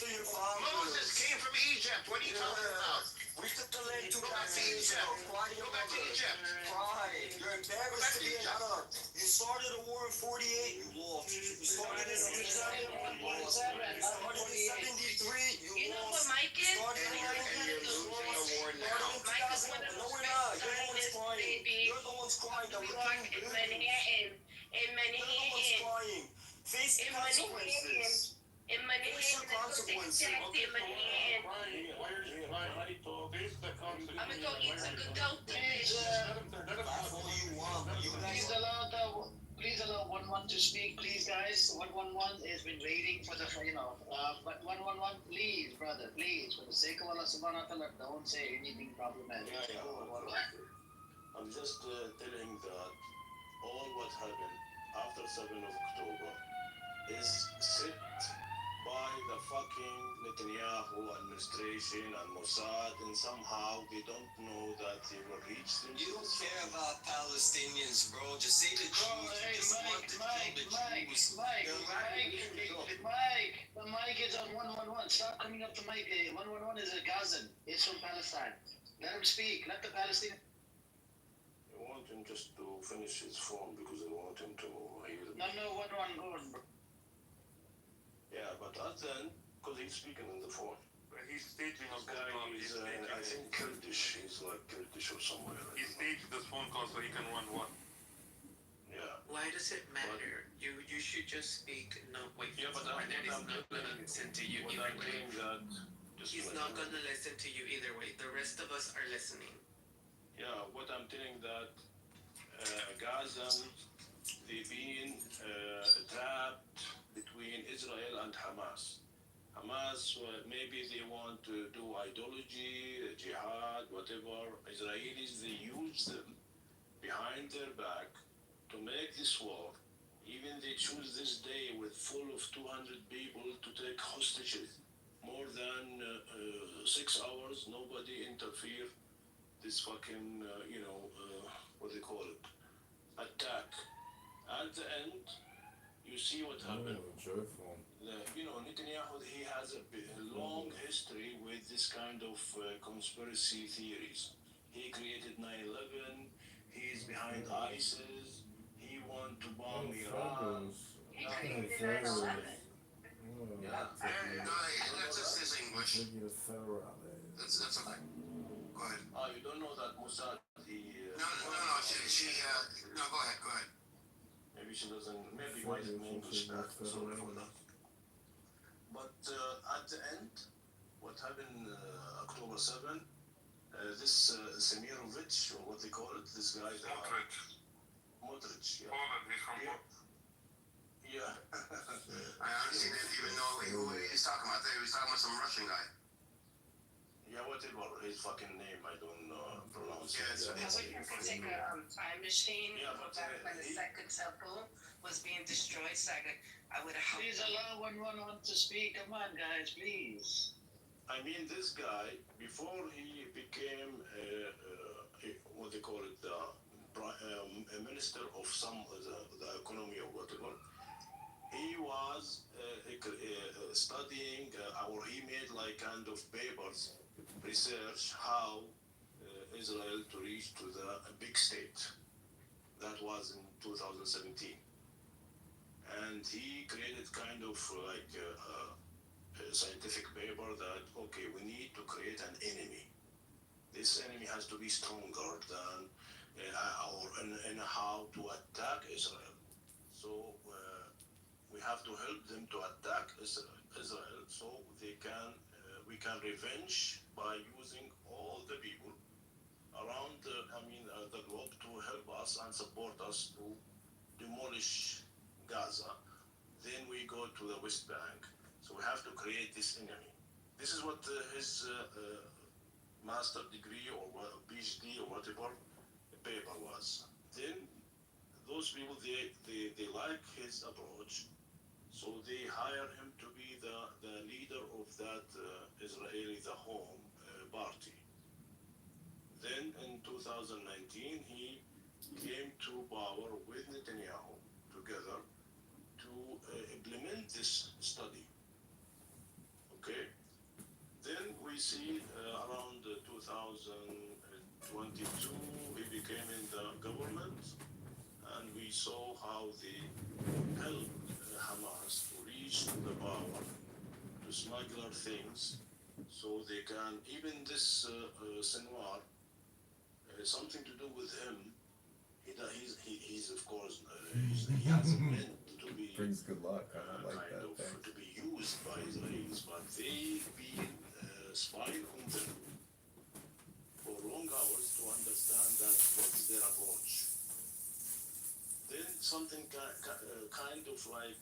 to your fathers. Moses came from Egypt. What are you talking about? We took the land to Go back to Egypt. Go back to Egypt. Pride. You're embarrassed to be an Arab. You started a war in 48, you lost. You started in 67, you lost. You started in 73, you You know lost. what Mike is? Started in 90, You're you losing a lost. war Started now. in Mike is 2000, one of no, those we're not. You're the ones finest crying. baby. You're the ones crying. New That we're York doing in good. Manhattan. In You're the ones Manhattan. crying. Face the In Manhattan. consequences. In Manhattan. Face the consequences. In Manhattan. I'm gonna go eat some good goat. Laugh all you want, but you guys Please allow 1-1 to speak, please, guys. 111 has been waiting for the, but 111, please, brother, please, for the sake of Allah subhanahu wa ta'ala, don't say anything problematic. I'm just telling that all what happened after 7th of October is set by the fucking Netanyahu administration and Mossad, and somehow they don't know that they will reach them. You don't care about Palestinians, bro. Just say the truth. You just want to kill the Jews. The mic is on 111. Stop coming up the mic. 111 is a Gazan. It's from Palestine. Let him speak. Let the Palestinian. I want him just to finish his phone because I want him to hear. No, 111, go on, bro. Yeah, but at the end, because he's speaking on the phone. He's staging a This phone guy call. is, I think, Kurdish. He's like Kurdish or somewhere. He staged this phone call so he can run one. Yeah. Why does it matter? You should just speak. No, wait. Yeah, but my dad is not gonna listen to you What either I'm way. doing that. He's not gonna listen to you either way. The rest of us are listening. Yeah, what I'm telling that Gaza, they've been trapped between Israel and Hamas. Hamas, maybe they want to do ideology, jihad, whatever. Israelis, they use them behind their back to make this war. Even they choose this day with full of 200 people to take hostages. More than 6 hours, nobody interfere. This fucking, what do they call it? Attack. At the end, you see what happened. Netanyahu, he has a long history with this kind of conspiracy theories. He created 9/11. He's behind ISIS. He want to bomb Iran. He created 9/11. That's just his English. That's okay. Go ahead. Oh, you don't know that Mossad, No, go ahead. maybe she doesn't, maybe my English back, sorry for that. But at the end, what happened October 7, this Semirovich, or what they call it, this guy, Modric, yeah. Poland, he's from Yeah. Yeah. I honestly didn't even know who he was talking about. He was talking about some Russian guy. Yeah, whatever his fucking name, I don't pronounce Yeah, it. it's- I wish I could take a time machine Yeah, and go but, back when the second temple was being destroyed, so I would have helped. Please allow 111 to speak. Come on, guys, please. I mean, this guy, before he became, what they call it, a minister of the economy or whatever, he was studying, or he made like kind of papers, research how Israel to reach to the big state. That was in 2017. And he created kind of like a scientific paper that, okay, we need to create an enemy. This enemy has to be stronger than and how to attack Israel. So we have to help them to attack Israel so we can revenge by using all the people around the globe to help us and support us to demolish Gaza. Then we go to the West Bank. So we have to create this enemy. This is what his master degree or PhD or whatever paper was. Then those people, they like his approach, so they hire him to be the leader of that Israeli, the Home party. Then in 2019, he came to power with Netanyahu together to implement this study. Okay? 2022, he became in the government, and we saw how they helped Hamas to reach the power, to smuggle things, so they can, even this Sinwar, something to do with him. He's of course, he hasn't meant to be Brings good luck. I don't like kind that. of Thanks. to be used by Israelis, but they've been spying on them for long hours to understand that what is their approach. Then something kind of like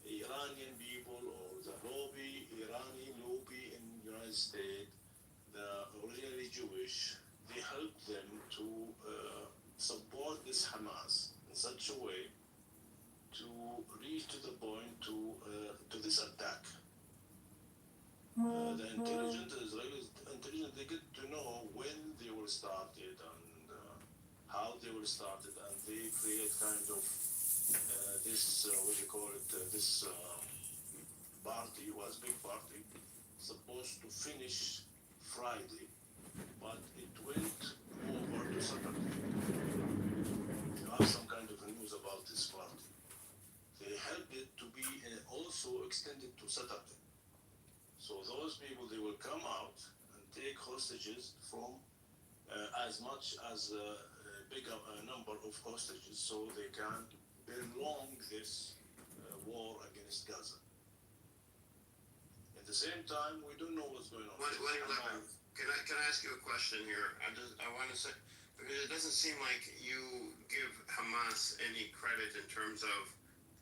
Iranian people or the Iranian lobby in the United States, the originally Jewish, they helped them to support this Hamas in such a way to reach to the point to this attack. The Israeli intelligence, they get to know when they were started and how they were started, and they create kind of this what do you call it? This party was big party, supposed to finish Friday, but it went over to Saturday. You have some kind of news about this party. They helped it to be also extended to Saturday. So those people, they will come out and take hostages from as much as a bigger number of hostages, so they can prolong this war against Gaza. At the same time, we don't know what's going on. Can I ask you a question here? I want to say, because it doesn't seem like you give Hamas any credit in terms of,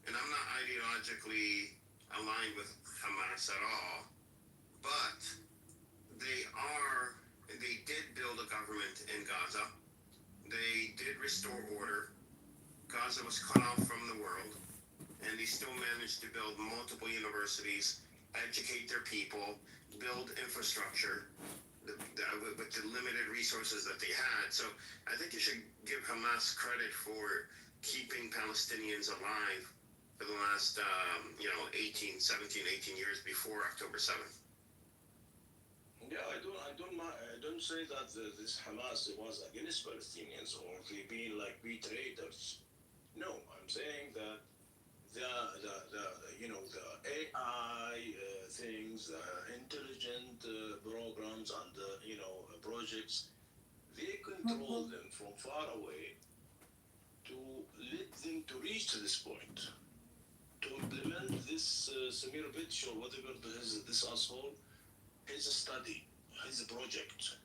and I'm not ideologically aligned with Hamas at all, but they did build a government in Gaza. They did restore order. Gaza was cut off from the world, and they still managed to build multiple universities, educate their people, build infrastructure with the limited resources that they had. So I think you should give Hamas credit for keeping Palestinians alive for the last 17, 18 years before October 7th. Yeah, I don't say that this Hamas was against Palestinians or they being like traitors. No, I'm saying that the AI things, intelligent programs and projects, they control them from far away to let them to reach to this point, to implement this Semirovich or whatever this asshole, his study, his project,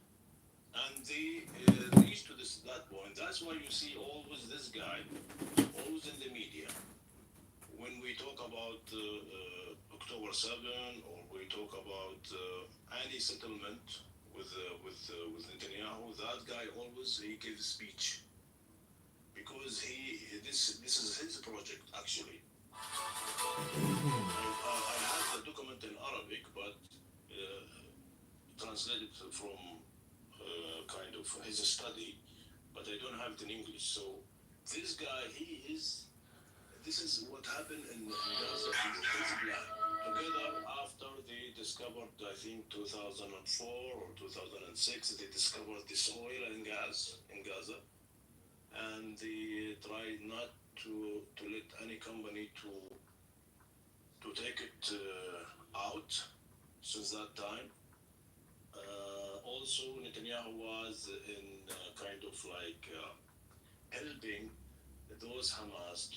and they reach to that point. That's why you see always this guy, always in the media. When we talk about October 7 or we talk about any settlement with Netanyahu, that guy always he gives speech because this is his project actually. I have the document in Arabic, but translated from kind of his study, but I don't have it in English. So this guy, this is what happened in Gaza, his plan. Together, after they discovered, I think 2004 or 2006, they discovered this oil and gas in Gaza, and they tried not to let any company to take it out since that time. Also, Netanyahu was in kind of like helping those Hamas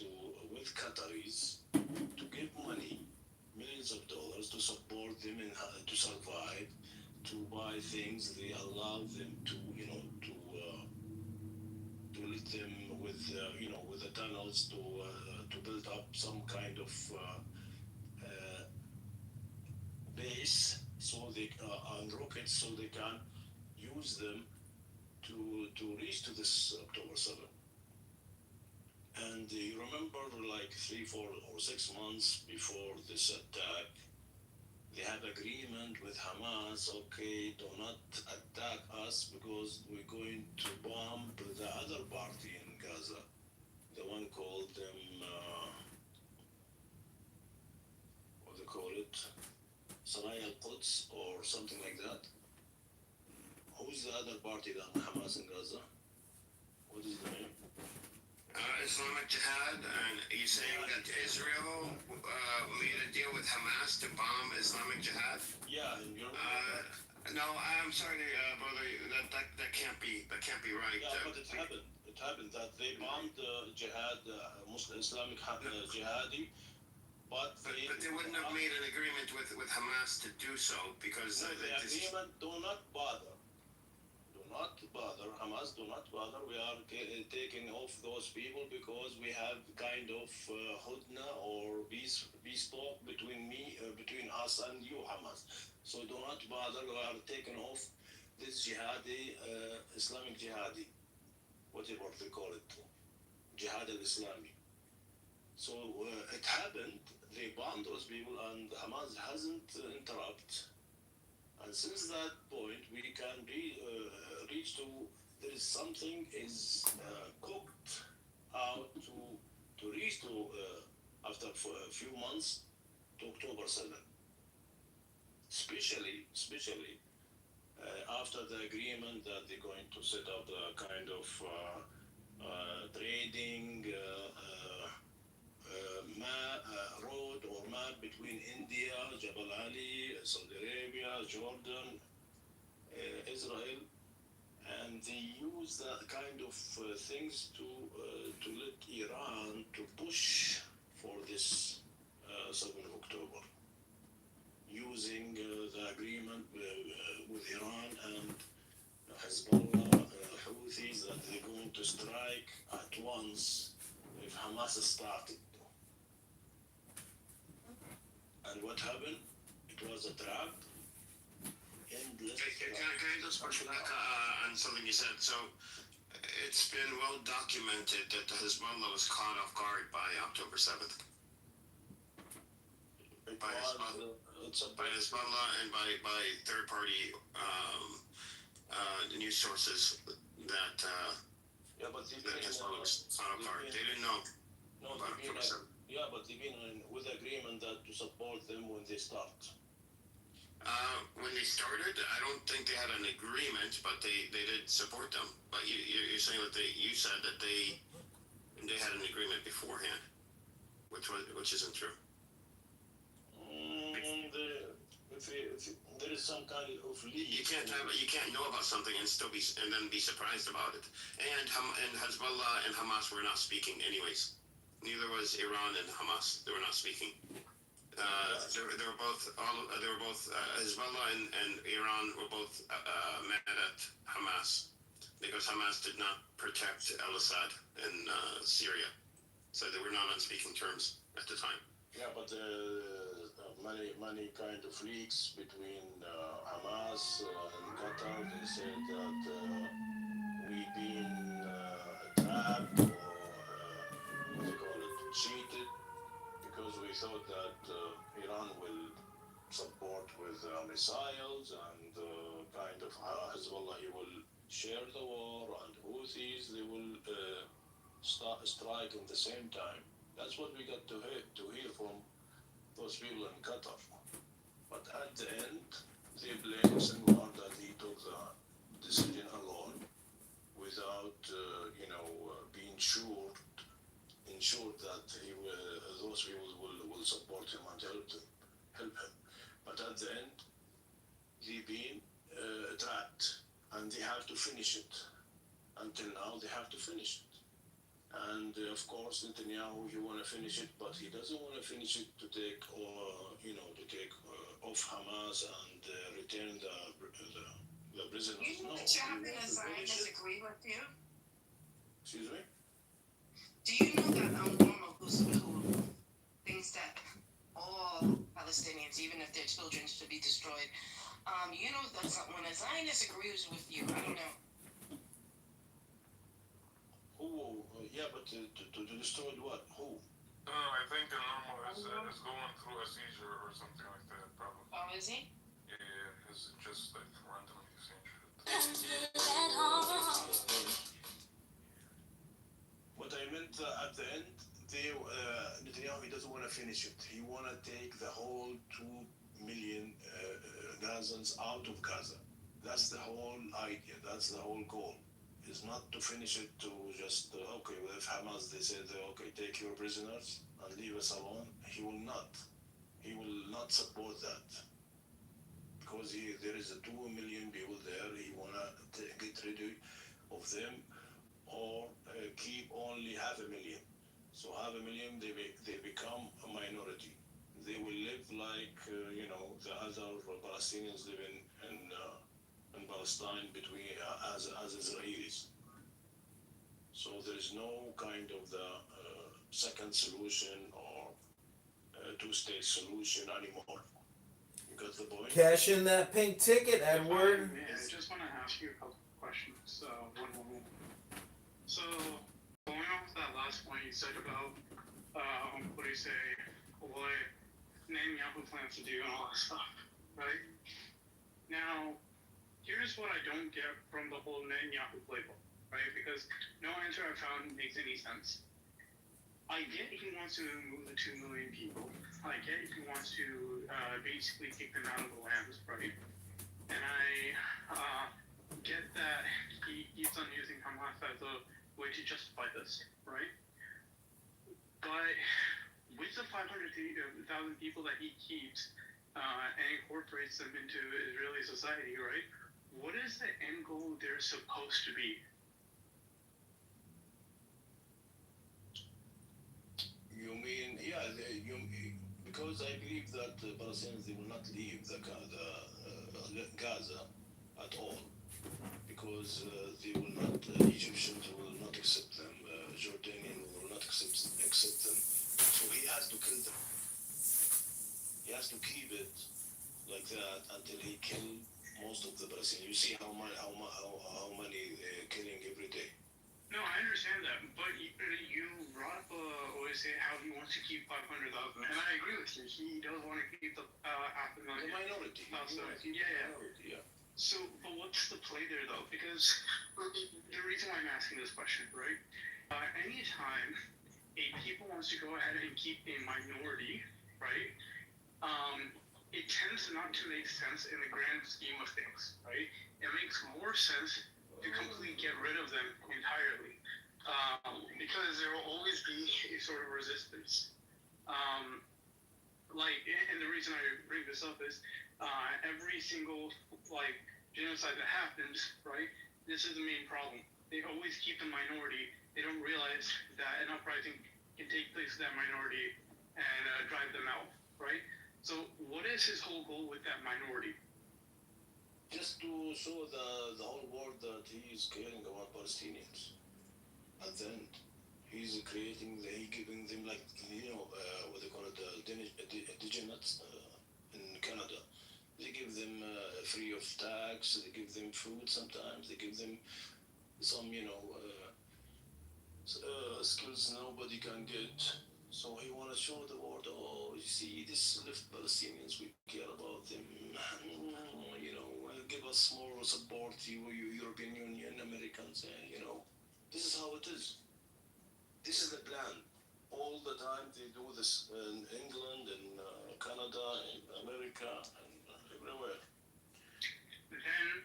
with Qataris to give money, millions of dollars to support them and to survive, to buy things. They allow them to let them with the tunnels to build up some kind of base, so they and rockets, so they can use them to reach to this October 7th. And you remember, like 3, 4, or 6 months before this attack, they had agreement with Hamas. Okay, do not attack us because we're going to bomb the other party in Gaza, the one called what do they call it, Saraya al-Quds or something like that. Who who's the other party than Hamas in Gaza? What is the name? Islamic Jihad, and you're saying that Israel made a deal with Hamas to bomb Islamic Jihad? Yeah, in Europe. No, I'm sorry, brother. That can't be right. Yeah, but it happened. It happened that they bombed jihad, Muslim Islamic jihadi, but they wouldn't have made an agreement with Hamas to do so because no, the agreement do not bother. Do not bother. Hamas do not bother. We are taking off those people because we have kind of hudna or peace talk between us and you, Hamas. So do not bother. We are taking off this jihadi, Islamic jihadi, whatever they call it, jihad al-Islami. So it happened. They bombed those people, and Hamas hasn't interrupted. And since that point, we can reach to there is something is cooked out to reach to after a few months to October 7. Especially after the agreement that they're going to set up a kind of trading road or map between India, Jabal Ali, Saudi Arabia, Jordan, Israel, and they use that kind of things to let Iran to push for this 7th of October, using the agreement with Iran and Hezbollah, Houthis, that they're going to strike at once if Hamas started. And what happened? It was a trap. Endless. Can I just push back on something you said? So it's been well documented that the Hezbollah was caught off guard by October 7th. By Hezbollah and by third-party news sources that Hezbollah was caught off guard. They didn't know about October 7th. Yeah, but they've been with agreement that to support them when they start. When they started, I don't think they had an agreement, but they did support them. But you're saying that you said that they had an agreement beforehand, which isn't true. There is some kind of leak. You can't know about something and then be surprised about it. And Hezbollah and Hamas were not speaking anyways. Neither was Iran and Hamas. They were not speaking. They were both Hezbollah and Iran were both mad at Hamas because Hamas did not protect al-Assad in Syria, so they were not on speaking terms at the time. Yeah, but many kind of leaks between Hamas and Qatar. They said that we've been trapped or what they call it, cheated, because we thought that Iran will support with missiles and kind of Hezbollah, he will share the war, and Houthis, they will strike at the same time. That's what we got to hear from those people in Qatar. But at the end, they blame Sinwar that he took the decision alone without, being ensured that those people will support him and help him. But at the end, they've been trapped, and they have to finish it. Until now, they have to finish it. And of course, Netanyahu, he want to finish it, but he doesn't want to finish it to take off Hamas and return the prisoners. You know No, that Chapman and Zionists agree with you? Excuse me? Do you know that Norma who thinks that all Palestinians, even if their children, should be destroyed? You know that when a Zionist agrees with you, I don't know. Who? Yeah, but to destroy what? Who? No, I think Normal is going through a seizure or something like that, probably. Oh, is he? Yeah, it's just like randomly saying shit. What I meant at the end, Netanyahu, he doesn't want to finish it. He want to take the whole 2 million Gazans out of Gaza. That's the whole idea. That's the whole goal. Is not to finish it to just okay. Well, if Hamas they said okay, take your prisoners and leave us alone, he will not. He will not support that because there is a 2 million people there. He wanna get rid of them or keep only 500,000. So 500,000 they become a minority. They will live like the other Palestinians living in Palestine between as Israelis. So there is no kind of the second solution or two-state solution anymore. You got the point? Cash in that pink ticket, Edward. I just want to ask you a couple questions. One moment. So, going off that last point you said about what do you say, what Netanyahu plans to do and all that stuff, right? Now, here's what I don't get from the whole Netanyahu playbook, right? Because no answer I found makes any sense. I get he wants to move the 2 million people. I get he wants to basically kick them out of the land, right? And I get that he keeps on using Hamas as a way to justify this, right? But with the 500,000 people that he keeps and incorporates them into Israeli society, right? What is the end goal they're supposed to be? You mean, yeah, because I believe that the Palestinians they will not leave the Gaza at all, because they will not, Egyptians will not accept them, Jordanian will not accept them. So he has to kill them. He has to keep it like that until he kill most of the Palestinians. You see how many killing every day. No, I understand that, but you brought up always say how he wants to keep 500,000, and I agree with you. He does want to keep the half a million. The minority. Yeah. So, but what's the play there though? Because the reason why I'm asking this question, right? Anytime a people wants to go ahead and keep a minority, right? It tends not to make sense in the grand scheme of things, right? It makes more sense to completely get rid of them entirely, because there will always be a sort of resistance. And the reason I bring this up is every single genocide that happens, right? This is the main problem. They always keep the minority. They don't realize that an uprising can take place to that minority and drive them out, right? So what is his whole goal with that minority? Just to show the whole world that he is caring about Palestinians. At the end, he's giving them what they call it, indigenous in Canada. They give them free of tax. They give them food sometimes. They give them some skills nobody can get. So he want to show the world, oh, you see, this left Palestinians, we care about them. Give us more support, European Union, Americans, this is how it is. This is the plan. All the time they do this in England, in Canada, in America, and everywhere. Then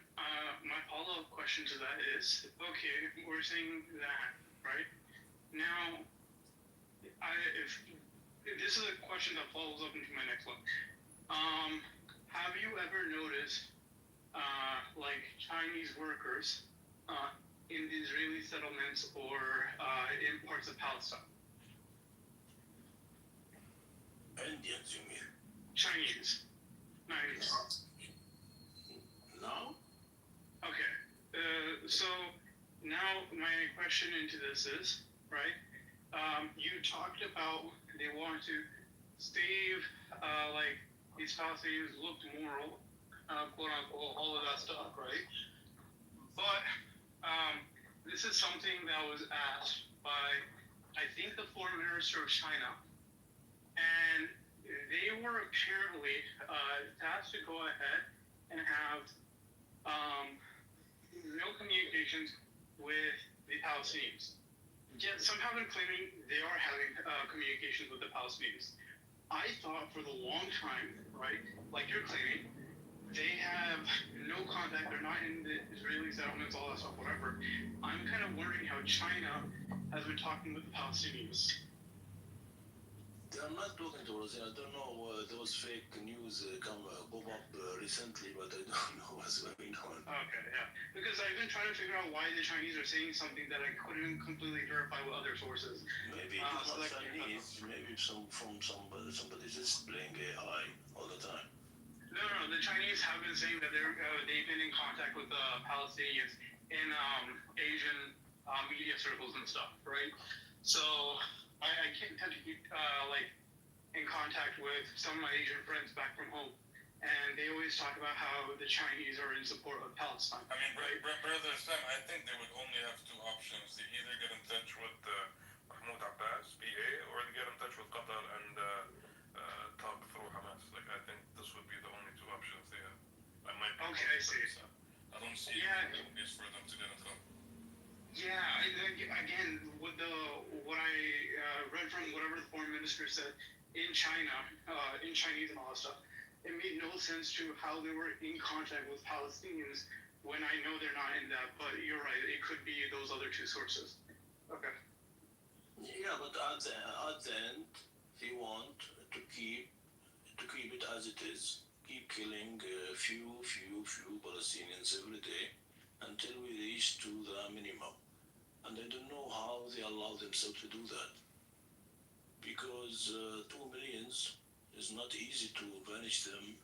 my follow-up question to that is, okay, we're saying that, right? Now, if this is a question that follows up into my next one. Have you ever noticed Chinese workers in the Israeli settlements or in parts of Palestine? Indians, you mean? Chinese. No? Okay. So now my question into this is, right? You talked about they want to save these Palestinians looked moral, quote unquote, all of that stuff, right? But this is something that was asked by, I think, the foreign minister of China, and they were apparently tasked to go ahead and have no communications with the Palestinians. Yet somehow they're claiming they are having communications with the Palestinians. I thought for the long time, right, like you're claiming, they have no contact, they're not in the Israeli settlements, all that stuff, whatever. I'm kind of wondering how China has been talking with the Palestinians. They're not talking to us. I don't know. Those fake news pop up recently, but I don't know what's going on. Okay, yeah. Because I've been trying to figure out why the Chinese are saying something that I couldn't completely verify with other sources. Maybe it's not Chinese. Maybe somebody's just playing AI all the time. No, the Chinese have been saying that they've been in contact with the Palestinians in Asian media circles and stuff, right? So I can't tend to keep in contact with some of my Asian friends back from home, and they always talk about how the Chinese are in support of Palestine. I mean, Brother Sam, I think they would only have two options. They either get in touch with Mahmoud Abbas, PA, or they get in touch with Qatar and talk through Hamas. Like, I think this would be the only two options they have. I might be Okay, I see. I don't see any ways for them to get in touch. Yeah, again, with what I read from whatever the foreign minister said in China, in Chinese and all that stuff, it made no sense to how they were in contact with Palestinians when I know they're not in that. But you're right, it could be those other two sources. Okay. Yeah, but at the end, they want to keep it as it is. Keep killing few Palestinians every day until we reach to the minimum. And I don't know how they allow themselves to do that. Because 2 millions is not easy to vanish them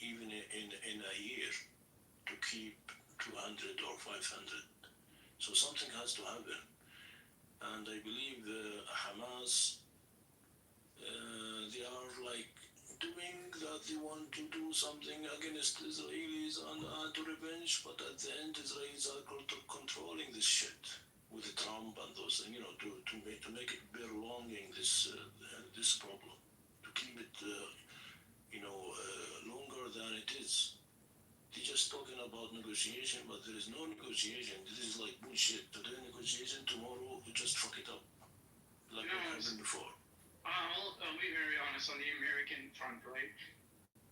even in a year to keep 200 or 500. So something has to happen. And I believe Hamas, they are like doing that they want to do something against Israelis and to revenge, but at the end Israelis are controlling this shit with Trump and those things, to make it belonging this problem, to keep it longer than it is. They're just talking about negotiation, but there is no negotiation. This is like bullshit. Today negotiation, tomorrow we just fuck it up, like what happened before. I'll be very honest on the American front, right?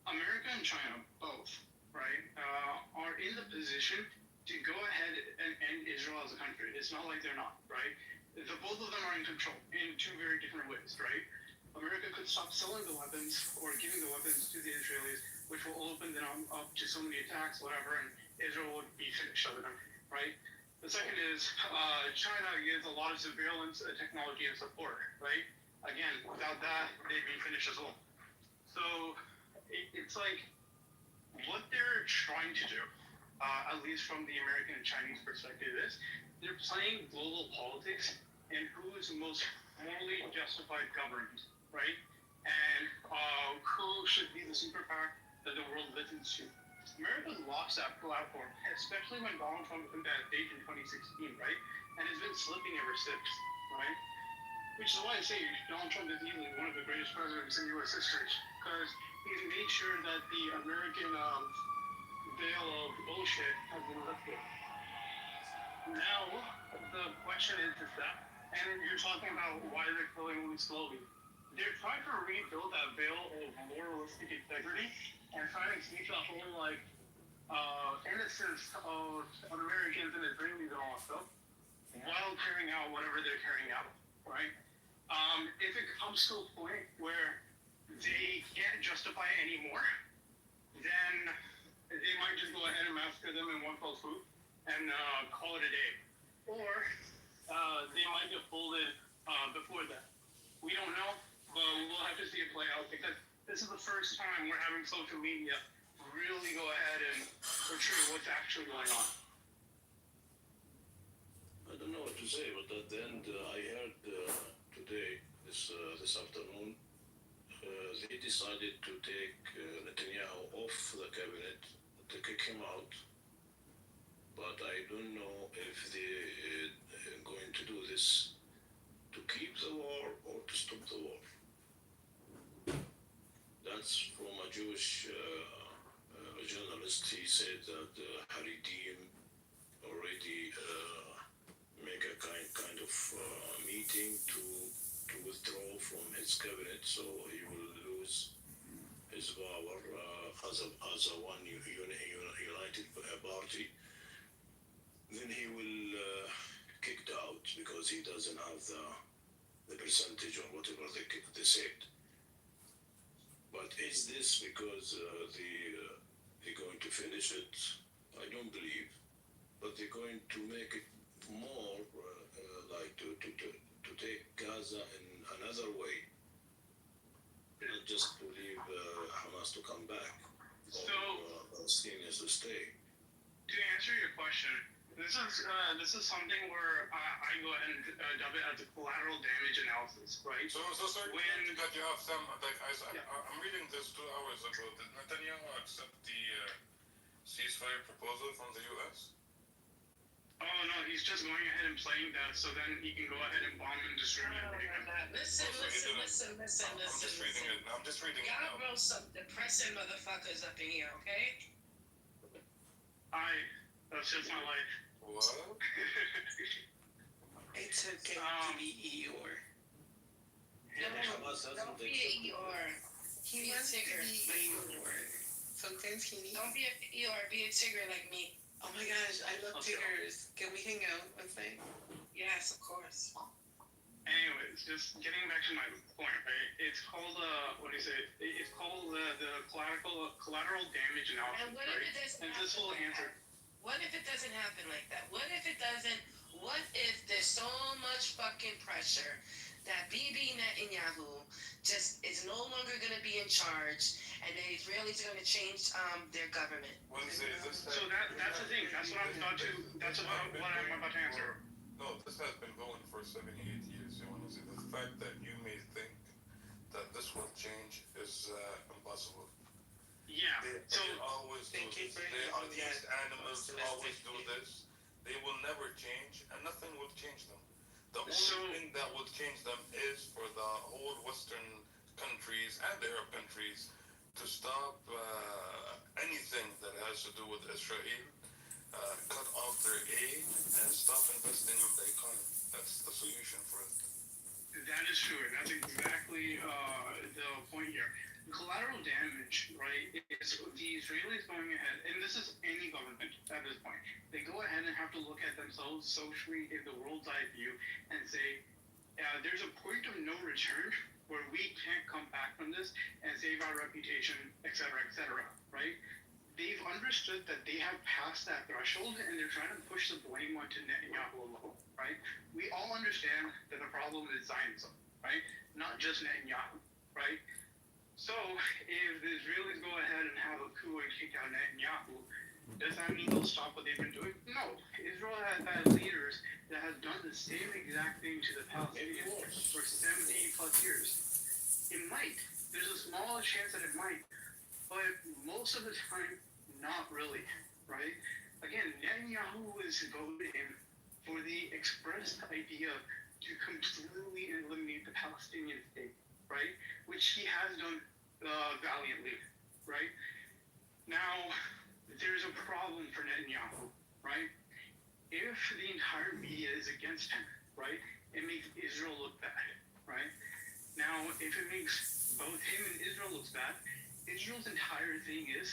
America and China, both, right, are in the position to go ahead and end Israel as a country. It's not like they're not, right? Both of them are in control in two very different ways, right? America could stop selling the weapons or giving the weapons to the Israelis, which will open them up to so many attacks, whatever, and Israel would be finished of them, right? The second is China gives a lot of surveillance technology and support, right? Again, without that, they'd be finished as well. So it's like what they're trying to do, at least from the American and Chinese perspective, is they're playing global politics and who is the most morally justified government, right? And who should be the superpower that the world listens to. America lost that platform, especially when Donald Trump took that stage in 2016, right? And has been slipping ever since, right? Which is why I say Donald Trump is easily one of the greatest presidents in U.S. history, because he's made sure that the American veil of bullshit has been lifted. Now, the question is that, and you're talking about why they're killing only slowly. They're trying to rebuild that veil of moralistic integrity and trying to keep the whole, innocence of Americans and Israelis and all that stuff while carrying out whatever they're carrying out, right? If it comes to a point where they can't justify it anymore, then they might just go ahead and massacre them in one fell swoop and call it a day. Or they might get folded before that. We don't know, but we'll have to see it play out because this is the first time we're having social media really go ahead and portray what's actually going on. I don't know what to say, but at the end, I heard today, this afternoon, they decided to take Netanyahu off the cabinet, to kick him out. But I don't know if they're going to do this to keep the war or to stop the war. That's from a Jewish journalist. He said that Haredim already make a kind of meeting to withdraw from his cabinet, so he will lose his power. as a one united party, then he will kicked out because he doesn't have the percentage or whatever they said. But is this because they're going to finish it? I don't believe. But they're going to make it more like to take Gaza in another way, not just to leave Hamas to come back or Palestinians to stay. To answer your question, this is something where I go ahead and dub it as a collateral damage analysis, right? So sorry to cut you off, Sam. Like I'm reading this 2 hours ago. Did Netanyahu accept the ceasefire proposal from the U.S.? Oh no, he's just going ahead and playing that so then he can go ahead and bomb and destroy everything. Listen. I'm just reading it Y'all now. bro some depressing motherfuckers up in here, okay? That's just my life. What? It's okay to be Eeyore. Don't be a Eeyore. He Be a wants to tigger. be Eeyore. Sometimes he needs. Don't be a Eeyore. Be a tigger like me. Oh my gosh, I love tigers. Can we hang out one day? Yes, of course. Anyways, just getting back to my point, right? It's called what do you say? It's called the collateral damage analysis, And what if right? it doesn't And this happen will like answer. that? What if it doesn't happen like that? What if it doesn't? What if there's so much fucking pressure that Bibi Netanyahu just is no longer going to be in charge and the Israelis are going to change their government? So that's the thing. That's what I'm about to. That's about what I'm about to answer. No, this has been going for 78 years. You want to see the fact that you may think that this will change is impossible. Yeah. They always do Thank you this. for They are using these that animals always do optimistic this. They will never change, and nothing will change them. The only So- thing that will change them is for the whole Western countries and the Arab countries to stop anything that has to do with Israel, cut off their aid, and stop investing in the economy. That's the solution for it. That is true. And that's exactly the point here. Collateral damage, right, is the Israelis going ahead, and this is any government at this point. They go ahead and have to look at themselves socially in the world's eye view and say, there's a point of no return where we can't come back from this and save our reputation, et cetera, right? They've understood that they have passed that threshold and they're trying to push the blame onto Netanyahu alone, right? We all understand that the problem is Zionism, right? Not just Netanyahu, right? So if the Israelis go ahead and have a coup and kick out Netanyahu, does that mean they'll stop what they've been doing? No. Israel has had leaders that have done the same exact thing to the Palestinians for 70 plus years. It might. There's a small chance that it might. But most of the time, not really, right? Again, Netanyahu is voted in for the expressed idea to completely eliminate the Palestinian state, right? Which he has done valiantly, right? Now, there's a problem for Netanyahu, right? If the entire media is against him, right, it makes Israel look bad, right? Now, if it makes both him and Israel look bad, Israel's entire thing is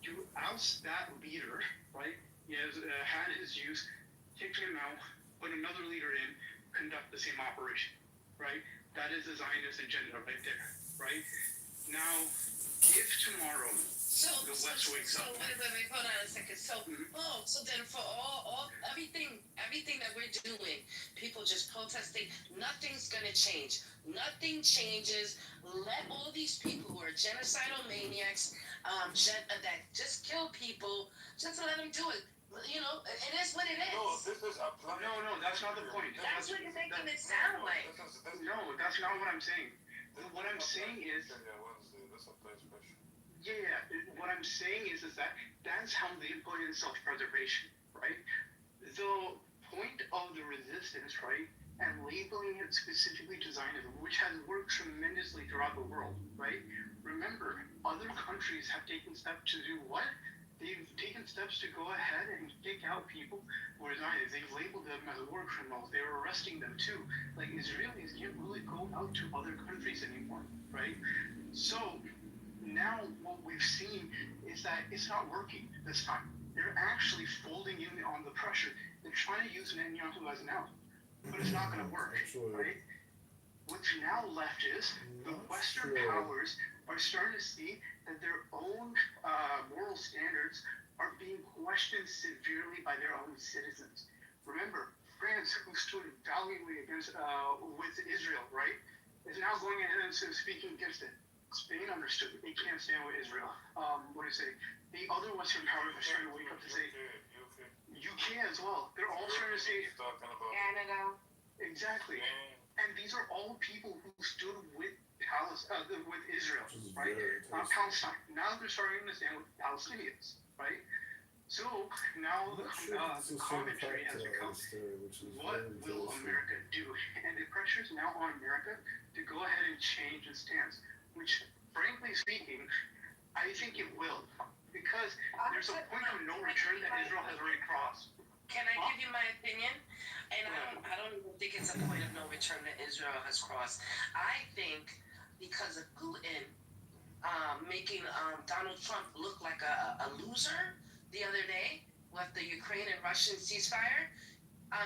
to oust that leader, right? He has had his use, kicked him out, put another leader in, conduct the same operation, right? That is the Zionist agenda right there, right? Now, if tomorrow the West wakes up. Wait, hold on a second. So, so then for all everything that we're doing, people just protesting, nothing's gonna change. Nothing changes. Let all these people who are genocidal maniacs, that just kill people, just let them do it. You know, it is what it is. No, this is a plan. No, that's not the point. That's what you're making it sound like. No, that's not what I'm saying. What I'm saying is, what I'm saying is that that's how they put in self-preservation, right? The point of the resistance, right, and labeling it specifically to Zionism, which has worked tremendously throughout the world, right? Remember, other countries have taken steps to do what? They've taken steps to go ahead and kick out people who are Zionists. They've labeled them as war criminals. They were arresting them too. Like, Israelis can't really go out to other countries anymore, right? So now what we've seen that it's not working this time. They're actually folding in on the pressure. They're trying to use Netanyahu as an out, but it's not going to work, right? What's now left is the Western powers are starting to see that their own moral standards are being questioned severely by their own citizens. Remember, France, who stood valiantly against with Israel, right, is now going ahead and speaking against it. Spain understood they can't stand with Israel. What do you say? The other Western powers are starting to wake up to say, UK as well. They're all starting to say, Canada. exactly. And these are all people who stood with with Israel, right? Palestine. Now they're starting to stand with Palestinians, right? So now the commentary has become, what will America do? And the pressure is now on America to go ahead and change its stance, which, frankly speaking, I think it will, because there's a point of no return that Israel has already crossed. Can I give you my opinion? And I don't even think it's a point of no return that Israel has crossed. I think because of Putin making Donald Trump look like a loser the other day with the Ukraine and Russian ceasefire,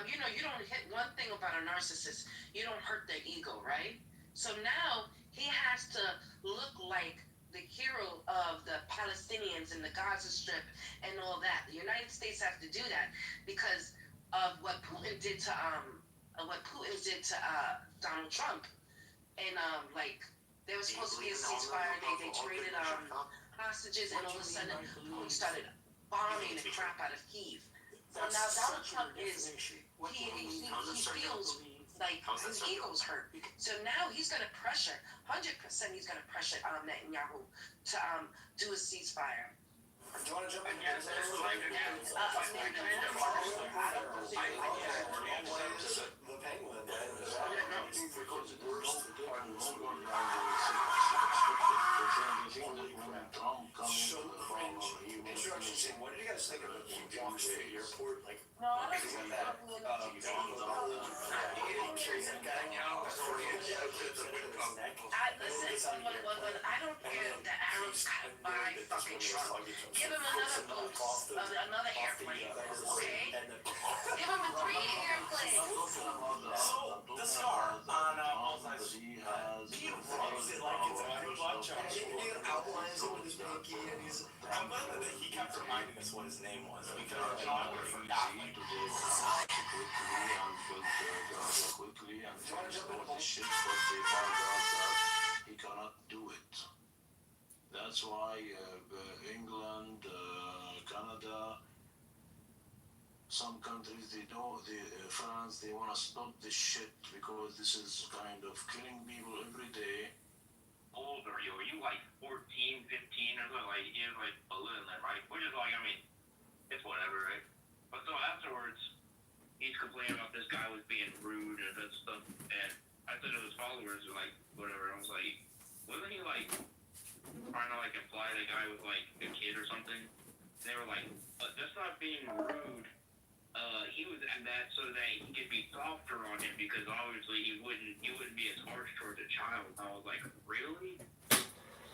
you know, you don't hit one thing about a narcissist. You don't hurt their ego, right? So now he has to look like the hero of the Palestinians and the Gaza Strip and all that. The United States have to do that because of what Putin did to Donald Trump. And like there was supposed to be a ceasefire. They traded hostages, and all of a sudden Putin started bombing the crap out of Kyiv. So now Donald Trump is he feels like his ego's hurt. So now he's gonna pressure 100%. He's gonna pressure Netanyahu to do a ceasefire. Do you want to jump in? The Penguin. Introduction scene. What did you guys think of the walks to the airport? Like, No, I don't think that. Listen, I don't care if the Arabs gotta buy fucking Trump. Give him another boat, another airplane, okay? Give him a 3 airplane. So, the scar on both sides. Beautiful. It's a good bunch of outlines with his pinky, and I'm glad that he kept reminding us what his name was, because John would have forgotten. Quickly and all the shit, but they found out that he cannot do it. That's why England, Canada, some countries France, they want to stop this shit because this is kind of killing people every day. Old are you? Are you like 14, 15 or something? Like you're like balloon, right? Which is like, I mean, it's whatever, right? But so afterwards, he's complaining about this guy was being rude and that stuff, and I thought his followers were like, whatever. I was like, wasn't he like trying to like imply the guy was like a kid or something? They were like, that's not being rude. He was at that so that he could be softer on him because obviously he wouldn't be as harsh towards a child. I was like, really?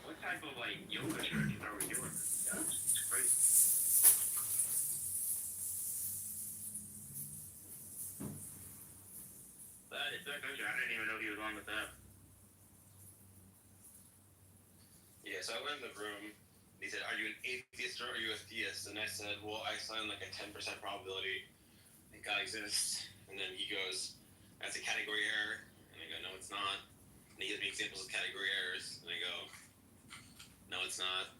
What type of like yoga stretches are we doing? That's crazy. I didn't even know he was on with that. Yeah, so I went in the room. He said, "Are you an atheist or are you a theist?" And I said, "Well, I sign like a 10% probability that God exists." And then he goes, "That's a category error." And I go, "No, it's not." And he gives me examples of category errors. And I go, "No, it's not."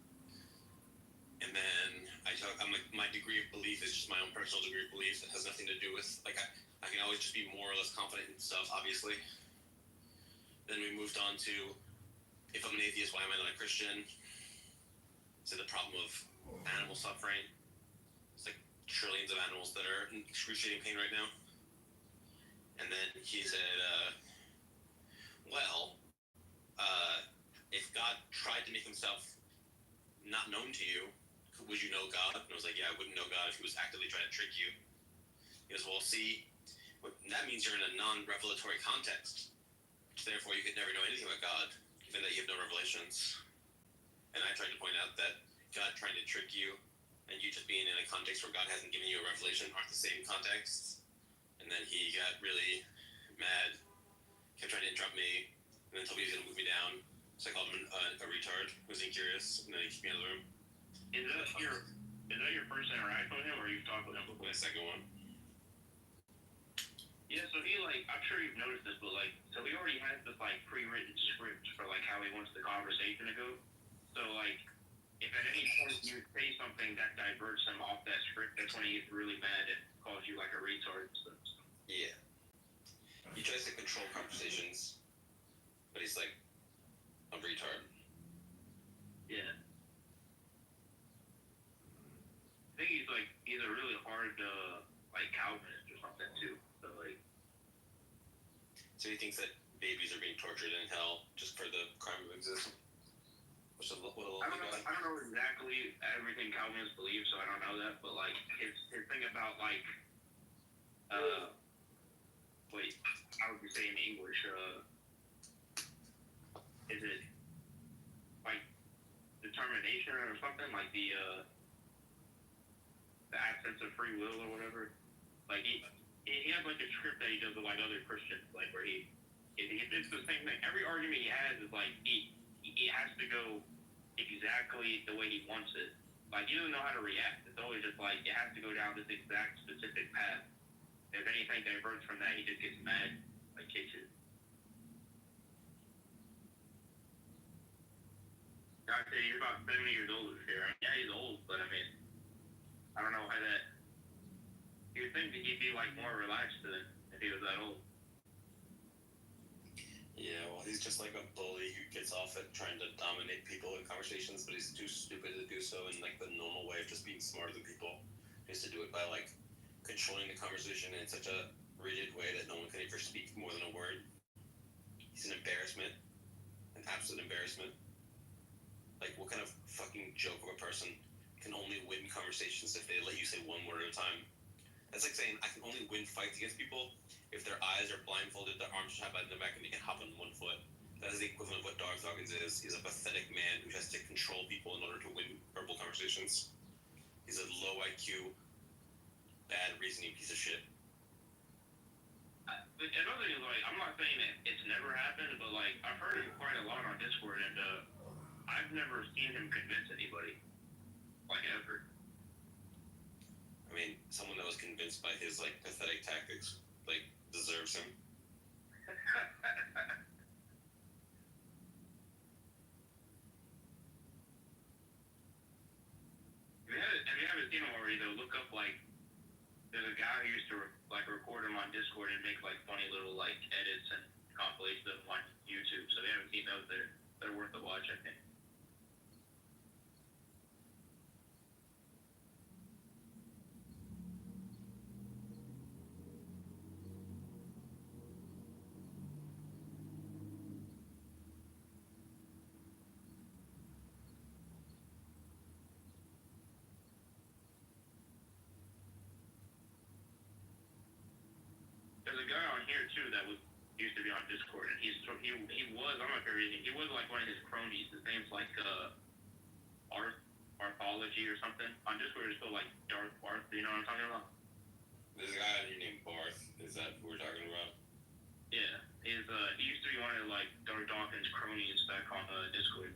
And then I'm like, my degree of belief is just my own personal degree of belief. It has nothing to do with, like, I can always just be more or less confident in stuff, obviously. Then we moved on to, if I'm an atheist, why am I not a Christian? So the problem of animal suffering. It's like trillions of animals that are in excruciating pain right now. And then he said, if God tried to make himself not known to you, would you know God? And I was like, yeah, I wouldn't know God if he was actively trying to trick you. He goes, well, see, that means you're in a non-revelatory context. So therefore, you could never know anything about God, given that you have no revelations. And I tried to point out that God trying to trick you, and you just being in a context where God hasn't given you a revelation aren't the same contexts. And then he got really mad, kept trying to interrupt me, and then told me he was gonna move me down. So I called him a retard, who was incurious, and then he kicked me out of the room. Is that your first interaction with him, or you've talked with him before? My second one. Yeah, so he I'm sure you've noticed this, but so he already has this pre-written script for how he wants the conversation to go. So if at any point you say something that diverts him off that script, that's when he gets really mad and calls you a retard. So. Yeah. He tries to control conversations, but he's a retard. Yeah. I think he's a really hard Calvinist or something too. So he thinks that babies are being tortured in hell just for the crime of existence. Which is what I don't know exactly everything Calvinists believe, so I don't know that. But his thing about wait, how would you say in English? Is it determination or something the absence of free will or whatever? He has a script that he does with other Christians, where it's the same thing. Every argument he has is he has to go exactly the way he wants it. He doesn't know how to react. It's always just it has to go down this exact specific path. If anything diverts from that, he just gets mad, kicks it. I'd say you're about 70 years old this year. Yeah, he's old, but I don't know how that. You would think that he'd be more relaxed than if he was that old. Yeah, well, he's just like a bully who gets off at trying to dominate people in conversations, but he's too stupid to do so in the normal way of just being smarter than people. He has to do it by controlling the conversation in such a rigid way that no one can ever speak more than a word. He's an embarrassment, an absolute embarrassment. What kind of fucking joke of a person can only win conversations if they let you say one word at a time? That's like saying I can only win fights against people if their eyes are blindfolded, their arms are tied behind their back, and they can hop on one foot. That is the equivalent of what Darth Dawkins is. He's a pathetic man who has to control people in order to win verbal conversations. He's a low IQ, bad reasoning piece of shit. Another thing is I'm not saying that it's never happened, but I've heard him quite a lot on Discord, and I've never seen him convince anybody, ever. I mean, someone that was convinced by his pathetic tactics deserves him. If you haven't seen him already, though, look up there's a guy who used to record him on Discord and make funny little edits and compilations of them on YouTube. So if you haven't seen those, they're worth a watch, I think. There's a guy on here too that used to be on Discord, and he was I'm not sure he was one of his cronies. His name's Arthology or something. On Discord it's still Darth Barth. You know what I'm talking about? There's a guy on here named Barth. Is that who we're talking about? Yeah, he used to be one of Darth Dawkins' cronies back on Discord.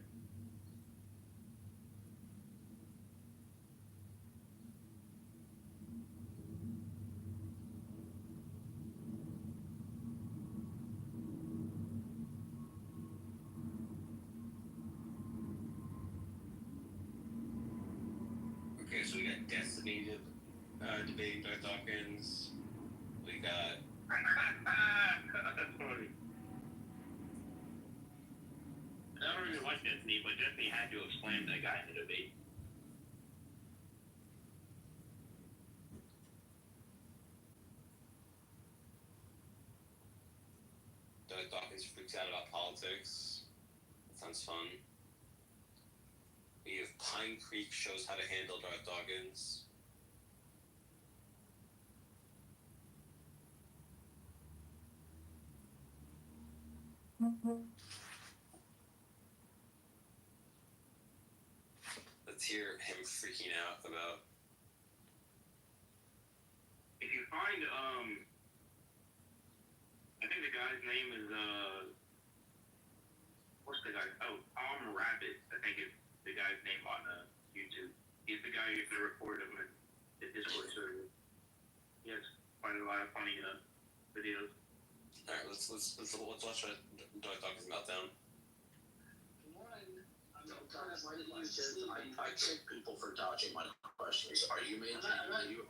Okay, so we got Destiny debating Darth Dawkins. We got. That's funny. I don't really like Destiny, but Destiny had to explain that guy in the debate. Darth Dawkins freaks out about politics. That sounds fun. We have Pine Creek shows how to handle Darth Dawkins. Let's hear him freaking out about. If you find, I think the guy's name is, what's the guy? Oh, Rabbit, I think is the guy's name on YouTube. He's the guy who can record him in the Discord server. He has quite a lot of funny videos. Alright, let's watch Dog Talk his meltdown. I take people for dodging my questions. Are you maintaining that you?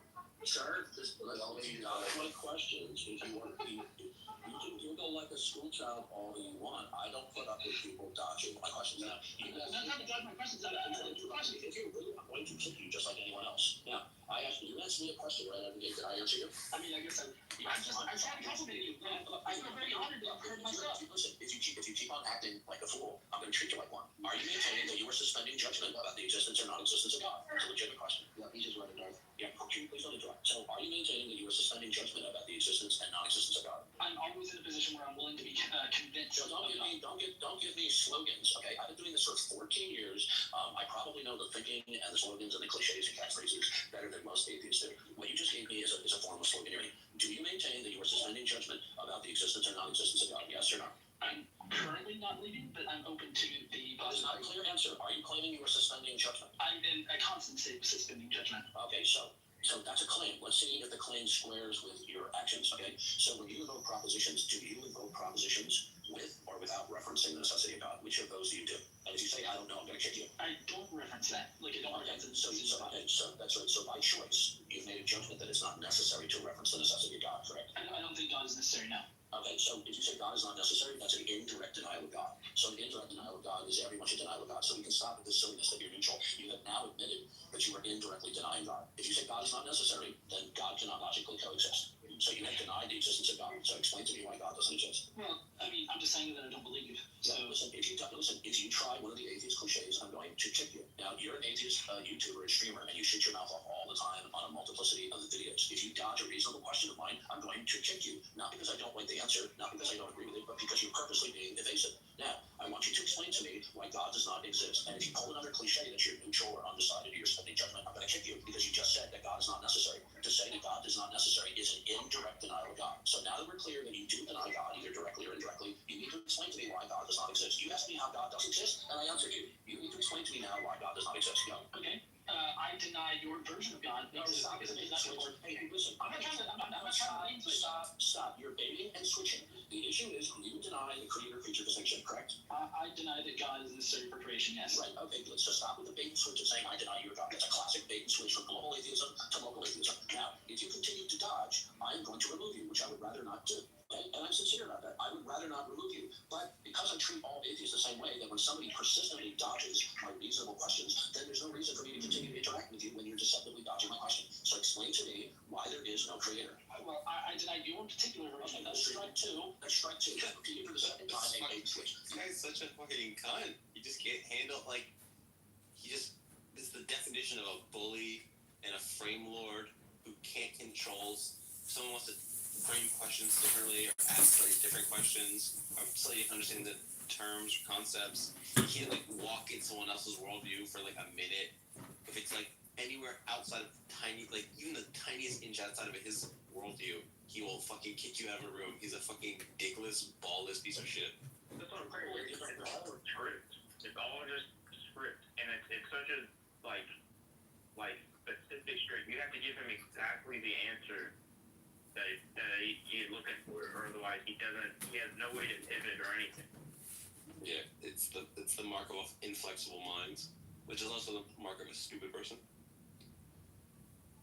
Sir, just let me dodge my questions. If you want to be, you can giggle like a school child all you want. I don't put up with people dodging my questions. Now, you guys not to dodge my questions. I'm going to kick you just like anyone else. Now, I asked you asked me a question right out of the gate. Did I answer you? I mean, I guess I'm trying to compliment you. I feel very honored to have heard myself. Listen, if you keep on acting like a fool, I'm going to treat you like one. Are you maintaining that you are suspending judgment about the existence or non-existence of God? It's a legitimate question. Yeah, he just read it, Darth. Yeah, please don't interrupt. So, are you maintaining that you are suspending judgment about the existence and non-existence of God? I'm always in a position where I'm willing to be convinced. So don't give me slogans. Okay, I've been doing this for 14 years. I probably know the thinking and the slogans and the cliches and catchphrases better than most atheists do. What you just gave me is a form of sloganeering. Do you maintain that you are suspending judgment about the existence or non-existence of God? Yes or no? I'm currently not leaving, but I'm open to the possibility. That is not a clear answer. Are you claiming you are suspending judgment? I'm in a constant state of suspending judgment. Okay, so that's a claim. Let's see if the claim squares with your actions, okay? So when you invoke propositions, do you invoke propositions with or without referencing the necessity of God? Which of those do you do? And if you say, I don't know, I'm going to kick you. I don't reference that. Like, I don't reference it. So that's right. So by choice, you've made a judgment that it's not necessary to reference the necessity of God, correct? I don't think God is necessary now. Okay, so if you say God is not necessary, that's an indirect denial of God. So an indirect denial of God is very much a denial of God. So we can stop with this silliness that you're neutral. You have now admitted that you are indirectly denying God. If you say God is not necessary, then God cannot logically coexist. So you have denied the existence of God. So explain to me why God doesn't exist. Well, I mean, I'm just saying that I don't believe. So listen, if you try one of the atheist cliches, I'm going to kick you. Now, you're an atheist YouTuber and streamer, and you shoot your mouth off all the time on a multiplicity of the videos. If you dodge a reasonable question of mine, I'm going to kick you. Not because I don't like the answer, not because I don't agree with it, but because you're purposely being evasive. Now, I want you to explain to me why God does not exist. And if you pull another cliche that you're neutral or undecided or you're spending judgment, I'm going to kick you because you just said that God is not necessary. To say that God is not necessary is an indirect denial of God. So now that we're clear that you do deny God, either directly or indirectly, you need to explain to me why God does not exist. You asked me how God does exist, and I answered you. You need to explain to me now why God does not exist. Go. Okay. I deny your version of God. No, stop. Hey, listen. I'm not trying to stop. You're baiting and switching. The issue is you deny the creator-creature distinction, correct? I deny that God is necessary for creation, yes. Right, okay, good. So stop with the bait and switch of saying I deny your God. That's a classic bait and switch from global atheism to local atheism. Now, if you continue to dodge, I am going to remove you, which I would rather not do. Okay? And I'm sincere about that. I would rather not remove you. But because I treat all atheists the same way, that when somebody persistently dodges my reasonable questions, then there's no reason for me to continue to interact with you when you're deceptively dodging my question. So explain to me why there is no creator. Well, I deny your particular version. That's strike two. That's strike two. Repeat it for the second time and bait and switch. This guy's such a fucking cunt. He just can't handle, this is the definition of a bully and a frame lord who can't control. Someone wants to frame questions differently or ask slightly different questions or slightly understand the terms or concepts. He can't walk in someone else's worldview for a minute. If it's anywhere outside of even the tiniest inch outside of his worldview, he will fucking kick you out of a room. He's a fucking dickless, ballless piece of shit. That's what I'm saying. It's all script. It's all just script, and it's such a specific script. You have to give him exactly the answer that he's looking for, or otherwise he has no way to pivot or anything. Yeah, it's the mark of inflexible minds, which is also the mark of a stupid person.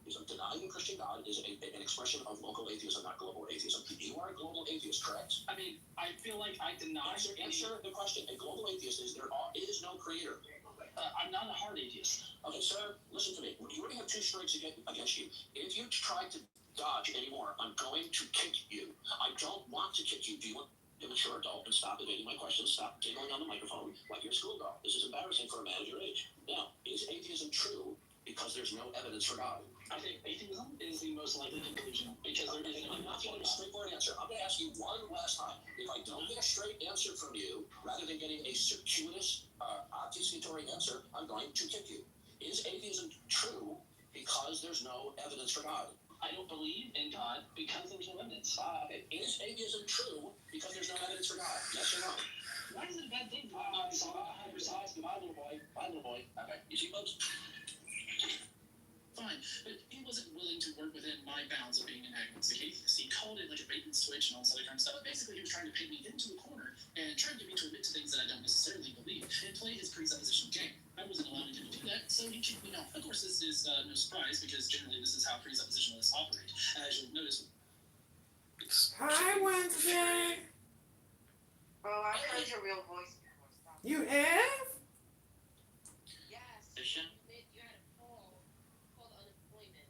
Denying the Christian God is an expression of local atheism, not global atheism. You are a global atheist, correct? I mean, I feel like I deny... Answer the question. A global atheist is there is no creator. I'm not a hard atheist. Okay, sir, listen to me. You already have two strikes against you. If you try to dodge anymore, I'm going to kick you. I don't want to kick you. Do you want to be a mature adult and stop evading my questions? Stop giggling on the microphone like you're a schoolgirl. This is embarrassing for a man of your age. Now, is atheism true because there's no evidence for God? I think atheism is the most likely conclusion because there is I'm not getting a straightforward answer. I'm going to ask you one last time. If I don't get a straight answer from you, rather than getting a circuitous, obfuscatory answer, I'm going to kick you. Is atheism true because there's no evidence for God? I don't believe in God because there's no evidence. Is atheism true because there's no evidence for God? Yes or no? Why is it a bad thing to not be my little boy? My little boy. Okay. You see, folks? Fine, but he wasn't willing to work within my bounds of being an agnostic atheist. He called it like a bait and switch and all this other kind of stuff. But basically, he was trying to paint me into a corner and trying to get me to admit to things that I don't necessarily believe and play his presuppositional game. I wasn't allowing him to do that, so he kicked me off. Of course, this is no surprise because generally this is how presuppositionalists operate. As you'll notice. Hi, Wednesday. Bro, I've heard your real voice before. Stop. You have? Yes. Vision? You had a call called unemployment.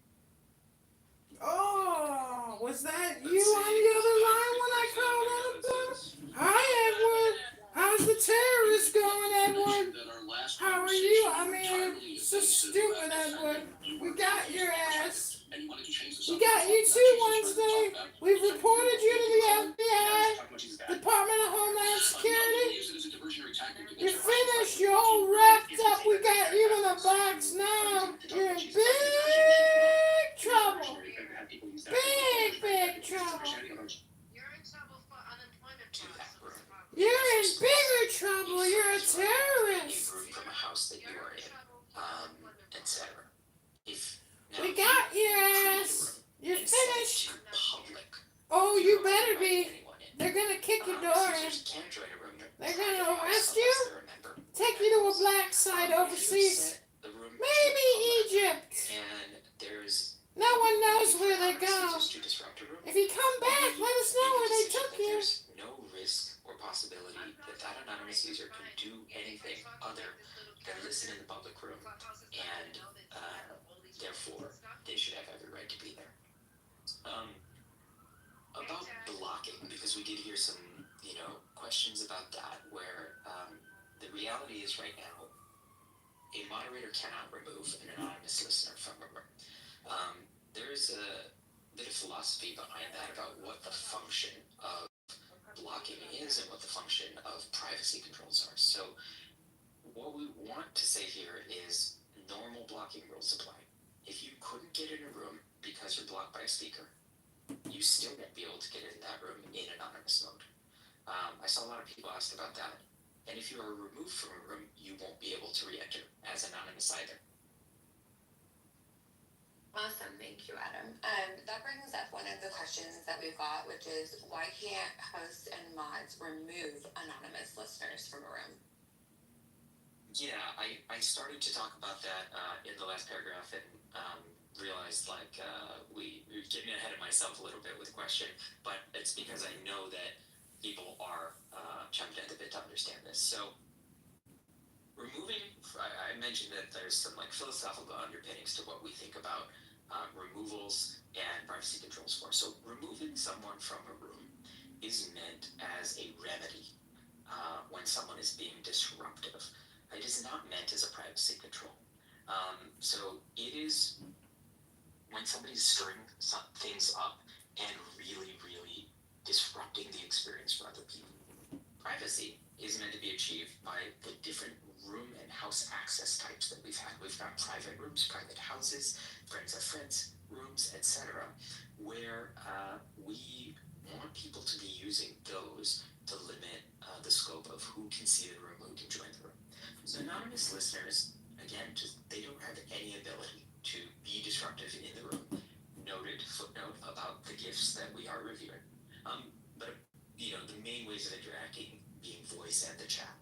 Oh, was that you on the other line when I called unemployment? Hi, Edward. How's the terrorist going, Edward? How are you? I mean, it's so stupid, Edward. We got your ass. We got you too, Wednesday. We've reported you to the FBI, Department of Homeland Security. You're finished. You're all wrapped up. We got you in a box now. You're in big trouble. Big trouble. You're in trouble for unemployment. You're in bigger trouble. You're a terrorist. From a house that you are in, etc. We got your ass. You're finished. Public. Oh, you better be. They're gonna kick your door in. Can't join a room. They're gonna arrest you. Take you to a black site overseas. Maybe Egypt. And there's No one knows where they go. to disrupt a room. If you come back, let us know where they took you. There's no risk or possibility that anonymous user can do anything other than listen in the public room, and therefore they should have every right to be there. About blocking, because we did hear some, questions about that, where the reality is right now, a moderator cannot remove an anonymous listener from a room. There is a bit of philosophy behind that about what the function of blocking is and what the function of privacy controls are. So what we want to say here is normal blocking rules apply. If you couldn't get in a room because you're blocked by a speaker, you still won't be able to get in that room in anonymous mode. I saw a lot of people ask about that. And if you are removed from a room, you won't be able to re-enter as anonymous either. Awesome, thank you, Adam. That brings up one of the questions that we've got, which is why can't hosts and mods remove anonymous listeners from a room? Yeah, I started to talk about that in the last paragraph and realized we were getting ahead of myself a little bit with the question, but it's because I know that people are chomping at the bit to understand this. So removing, I mentioned that there's some philosophical underpinnings to what we think about removals and privacy controls for. So removing someone from a room is meant as a remedy when someone is being disruptive. It is not meant as a privacy control. So it is when somebody's stirring things up and really, really disrupting the experience for other people. Privacy is meant to be achieved by the different room and house access types that we've had. We've got private rooms, private houses, friends of friends rooms, etc., where we want people to be using those to limit the scope of who can see the room, who can join the room. So anonymous listeners, again, they don't have any ability to be disruptive in the room. Noted footnote about the gifts that we are reviewing. But the main ways of interacting being voice and the chat.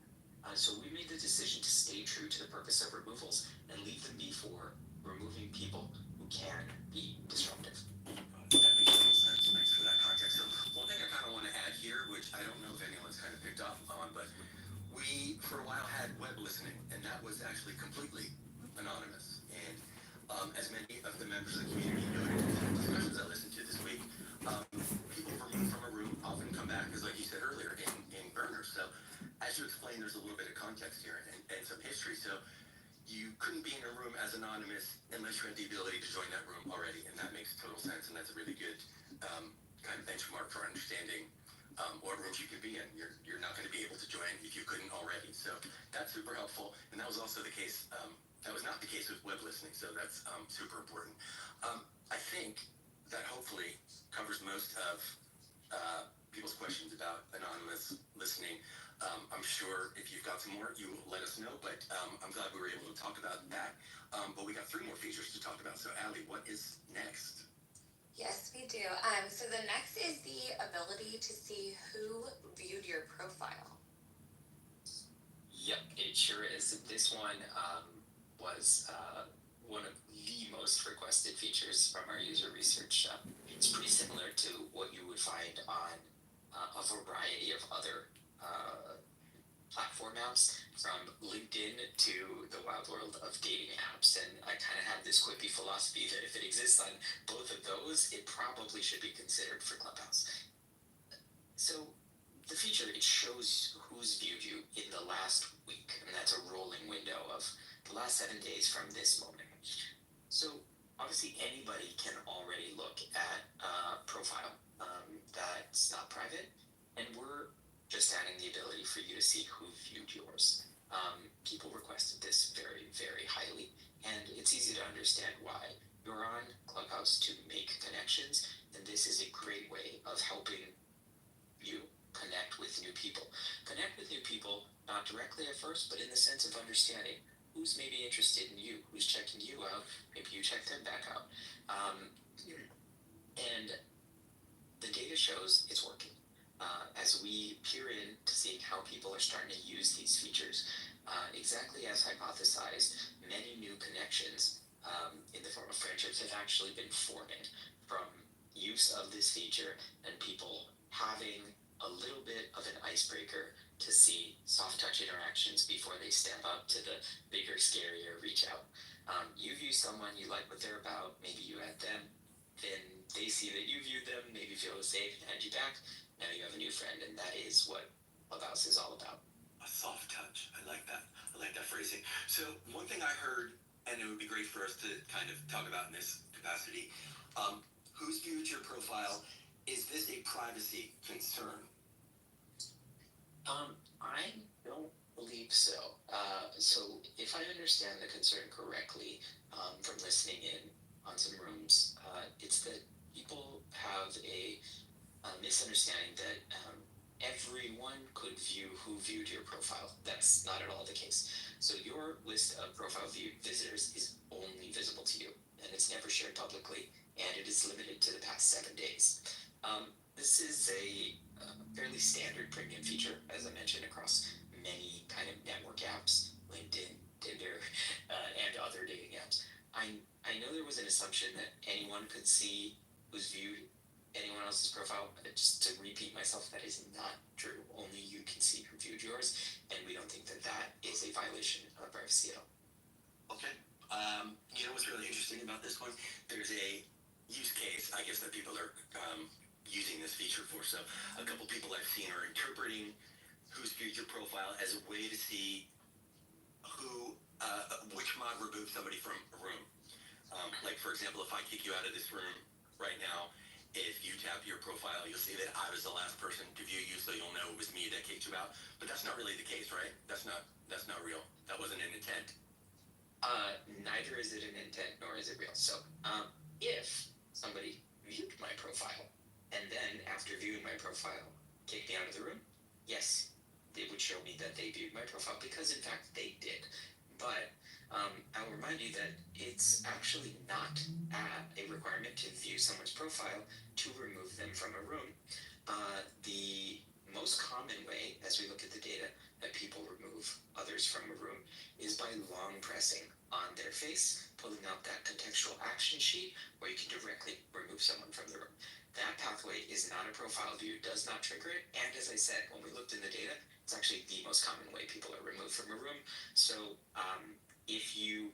So we made the decision to stay true to the purpose of removals and leave them be for removing people who can be disruptive. That makes total sense. Thanks for that context. So one thing I kind of want to add here, which I don't know if anyone's kind of picked up on, but we for a while had web listening, and that was actually completely anonymous. And as many of the members of the community noted in the discussions I listened to this week, people removed from a room often come back, as like you said earlier, in burners. So as you explained, there's a little bit of context here and some history. So you couldn't be in a room as anonymous unless you had the ability to join that room already, and that makes total sense, and that's a really good kind of benchmark for understanding what rooms you could be in. You're not going to be able to join if you couldn't already. So that's super helpful, and that was also the case That was not the case with web listening, so that's super important. I think that hopefully covers most of people's questions about anonymous listening. I'm sure if you've got some more, you let us know, but I'm glad we were able to talk about that. But we got 3 more features to talk about. So, Allie, what is next? Yes, we do. So the next is the ability to see who viewed your profile. Yep, it sure is. This one was one of the most requested features from our user research. It's pretty similar to what you would find on a variety of other platform apps, from LinkedIn to the wild world of dating apps. And I kind of have this quippy philosophy that if it exists on both of those, it probably should be considered for Clubhouse. So the feature, it shows who's viewed you in the last week, and that's a rolling window of the last 7 days from this moment. So obviously anybody can already look at a profile that's not private, and we're just adding the ability for you to see who viewed yours. People requested this very, very highly, and it's easy to understand why. You're on Clubhouse to make connections, and this is a great way of helping you connect with new people. Connect with new people, not directly at first, but in the sense of understanding who's maybe interested in you, who's checking you out, maybe you check them back out. And the data shows it's working. As we peer in to seeing how people are starting to use these features, exactly as hypothesized, many new connections in the form of friendships have actually been forming from use of this feature and people having a little bit of an icebreaker to see soft touch interactions before they step up to the bigger, scarier reach out. You view someone, you like what they're about, maybe you add them, then they see that you viewed them, maybe feel safe and add you back. Now you have a new friend, and that is what Clubhouse is all about. A soft touch. I like that. I like that phrasing. So one thing I heard, and it would be great for us to kind of talk about in this capacity, who's viewed your profile? Is this a privacy concern? I don't believe so. So if I understand the concern correctly, from listening in on some rooms, it's that people have a misunderstanding that everyone could view who viewed your profile. That's not at all the case. So your list of profile visitors is only visible to you, and it's never shared publicly, and it is limited to the past 7 days. This is a fairly standard premium feature, as I mentioned, across many kind of network apps, LinkedIn, Tinder, and other dating apps. I know there was an assumption that anyone could see who's viewed anyone else's profile. Just to repeat myself, that is not true. Only you can see who viewed yours, and we don't think that that is a violation of privacy at all. Okay. You know what's really interesting about this one? There's a use case, I guess, that people are using this feature for. So a couple people I've seen are interpreting who's viewed your profile as a way to see who, which mod removed somebody from a room. Like, for example, if I kick you out of this room right now, if you tap your profile, you'll see that I was the last person to view you, so you'll know it was me that kicked you out. But that's not really the case, right? That's not real. That wasn't an intent. Neither is it an intent, nor is it real. So, if somebody viewed my profile, and then after viewing my profile, kicked me out of the room, yes, it would show me that they viewed my profile, because in fact they did. But I'll remind you that it's actually not a requirement to view someone's profile to remove them from a room. The most common way, as we look at the data, that people remove others from a room is by long pressing on their face, pulling out that contextual action sheet where you can directly remove someone from the room. That pathway is not a profile view, does not trigger it, and as I said, when we looked in the data, it's actually the most common way people are removed from a room. So if you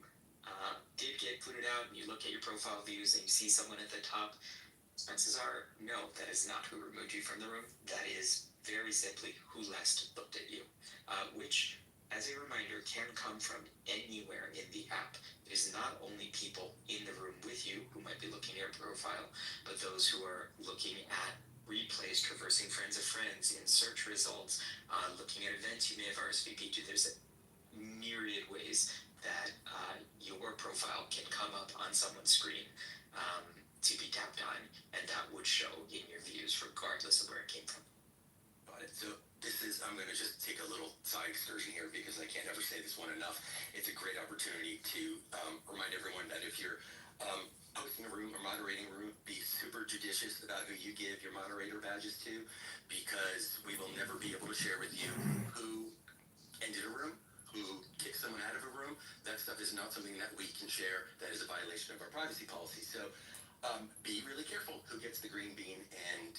did get booted out and you look at your profile views and you see someone at the top, chances are, no, that is not who removed you from the room. That is very simply who last looked at you, which, as a reminder, can come from anywhere in the app. It is not only people in the room with you who might be looking at your profile, but those who are looking at replays, traversing friends of friends, in search results, looking at events you may have RSVP'd to. There's a myriad ways that your profile can come up on someone's screen to be tapped on, and that would show in your views regardless of where it came from. Got it. So this is, I'm going to just take a little side excursion here because I can't ever say this one enough. It's a great opportunity to remind everyone that if you're hosting a room or moderating a room, be super judicious about who you give your moderator badges to, because we will never be able to share with you who ended a room, who kicked someone out of a room. That stuff is not something that we can share. That is a violation of our privacy policy. So be really careful who gets the green bean, and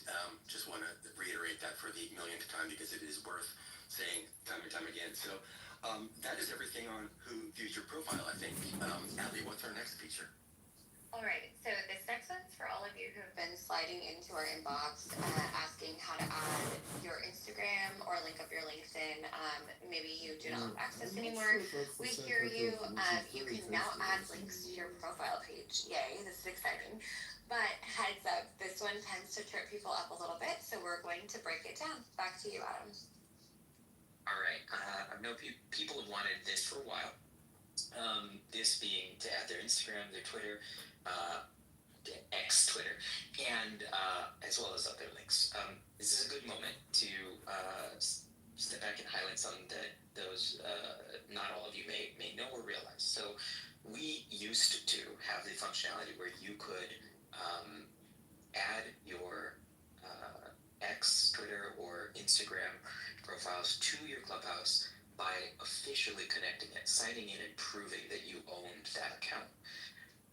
just want to reiterate that for the millionth time because it is worth saying time and time again. So that is everything on who views your profile, I think. Allie, what's our next feature? All right, so this next one's for all of you who have been sliding into our inbox asking how to add your Instagram or link up your LinkedIn. Maybe you do not have access anymore. We hear you. You can now add links to your profile page. Yay, this is exciting. But heads up, this one tends to trip people up a little bit, so we're going to break it down. Back to you, Adam. All right, I know people have wanted this for a while. This being to add their Instagram, their Twitter, Twitter, and as well as other links. This is a good moment to step back and highlight something that those not all of you may know or realize. So we used to have the functionality where you could add your X, Twitter, or Instagram profiles to your Clubhouse by officially connecting it, signing in, and proving that you owned that account.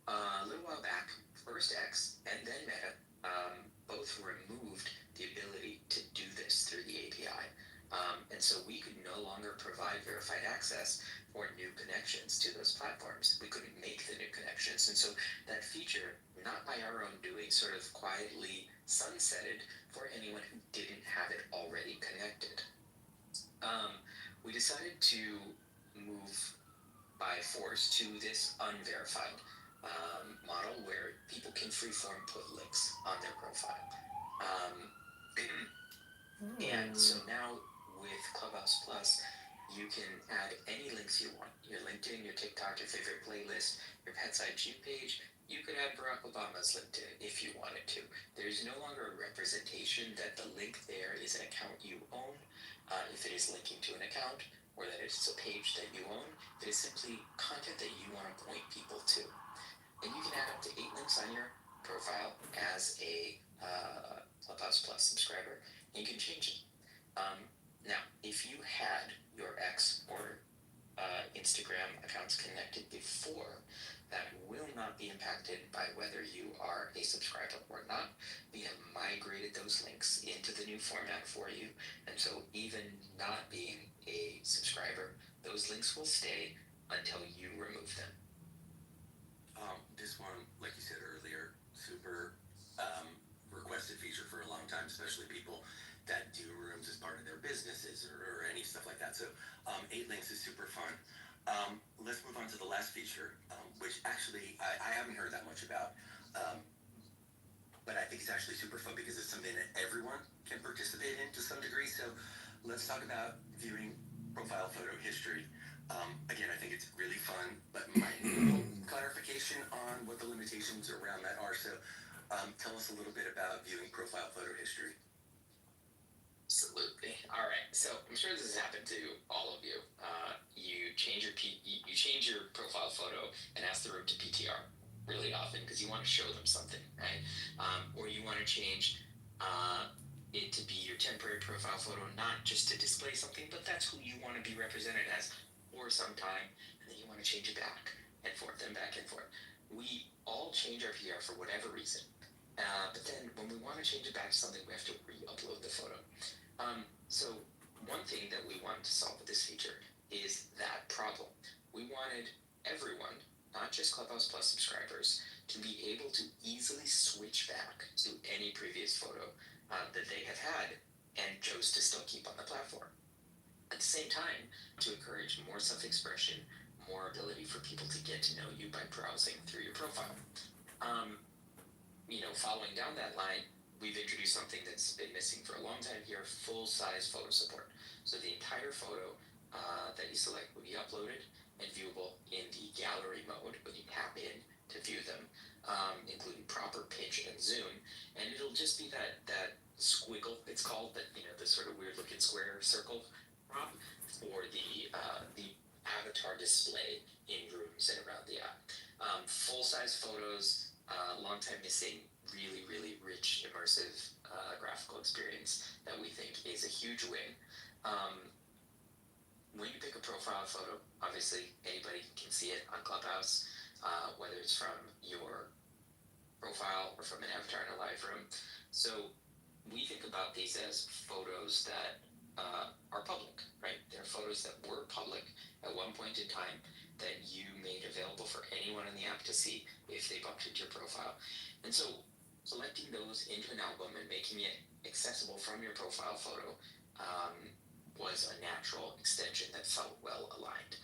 A little while back, first X and then Meta both removed the ability to do this through the API. And so we could no longer provide verified access for new connections to those platforms. We couldn't make the new connections. And so that feature, not by our own doing, sort of quietly sunsetted for anyone who didn't have it already connected. We decided to move by force to this unverified model where people can freeform put links on their profile. And so now with Clubhouse Plus, you can add any links you want. Your LinkedIn, your TikTok, your favorite playlist, your Pet's IG page. You could add Barack Obama's LinkedIn if you wanted to. There's no longer a representation that the link there is an account you own, if it is linking to an account, or that it's a page that you own. It is simply content that you want to point people to. And you can add up to 8 links on your profile as a Clubhouse Plus subscriber, and you can change it. Now, if you had your X or Instagram accounts connected before, that will not be impacted by whether you are a subscriber or not. We have migrated those links into the new format for you, and so even not being a subscriber, those links will stay until you remove them. This one, like you said earlier, super requested feature for a long time, especially people that do rooms as part of their businesses or any stuff like that. So 8 links is super fun. Let's move on to the last feature, which actually I haven't heard that much about, but I think it's actually super fun because it's something that everyone can participate in to some degree. So let's talk about viewing profile photo history. Again, I think it's really fun, but might need a little clarification on what the limitations around that are. So tell us a little bit about viewing profile photo history. Absolutely. All right. So I'm sure this has happened to all of you. You change your profile photo and ask the room to PTR really often because you want to show them something, right? Or you want to change it to be your temporary profile photo, not just to display something, but that's who you want to be represented as for some time, and then you want to change it back and forth and back and forth. We all change our PR for whatever reason. But then when we want to change it back to something, we have to re-upload the photo. So one thing that we wanted to solve with this feature is that problem. We wanted everyone, not just Clubhouse Plus subscribers, to be able to easily switch back to any previous photo that they have had and chose to still keep on the platform. At the same time, to encourage more self-expression, more ability for people to get to know you by browsing through your profile. Following down that line, we've introduced something that's been missing for a long time here, full-size photo support. So the entire photo that you select will be uploaded, and viewable in the gallery mode when you tap in to view them, including proper pitch and zoom. And it'll just be that squiggle, it's called, that, you know, the sort of weird looking square circle prop for the avatar display in rooms and around the app. Full size photos, long time missing, really, really rich, immersive graphical experience that we think is a huge win. When you pick a profile photo, obviously anybody can see it on Clubhouse, whether it's from your profile or from an avatar in a live room. So we think about these as photos that are public, right? They're photos that were public at one point in time that you made available for anyone in the app to see if they bumped into your profile. And so selecting those into an album and making it accessible from your profile photo was a natural extension that felt well aligned.